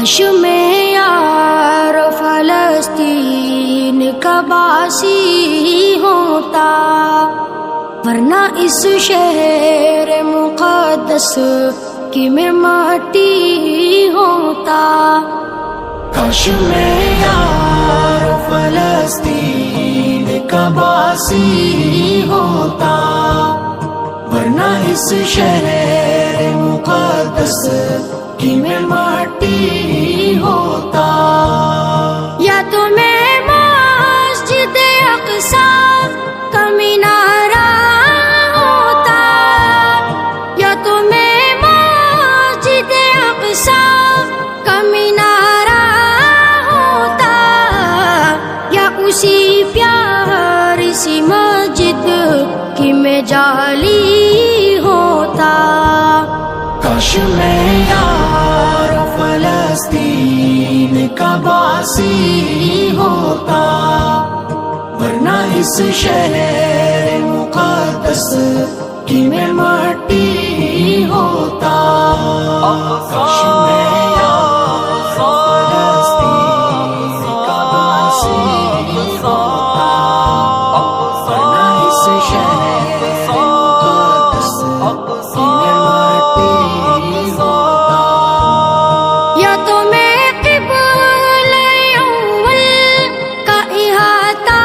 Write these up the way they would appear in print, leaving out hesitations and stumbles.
کاش میں یار فلسطین کا باسی ہوتا، ورنہ اس شہر مقدس کی میں مٹی ہوتا۔ کاش میں یار فلسطین کا باسی ہوتا، ورنہ اس شہر مقدس کی میں مٹی ہوتا۔ یا تو میں مسجد اقصی کا مینارہ ہوتا، یا تو میں مسجد اقصی کا مینارہ ہوتا، یا اسی پیاری سی مسجد کی میں جالی ہوتا۔ کاش میں یار فلسطین کا باسی ہوتا، ورنہ اس شہر مقدس کی میں مٹی ہوتا۔ کاش میں یار فلسطین کا باسی ہوتا، ورنہ اس شہر مقدس کی میں مٹی ہوتا۔ یا تو میں قبلہ اول کا احاطہ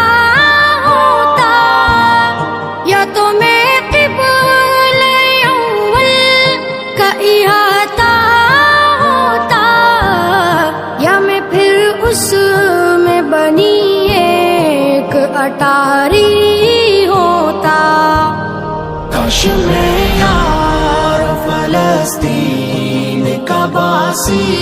ہوتا، یا تو میں قبلہ اول کا احاطہ ہوتا، یا میں پھر اس میں بنی ایک اٹاری ہوتا۔ کاش میں یار فلسطین کا باسی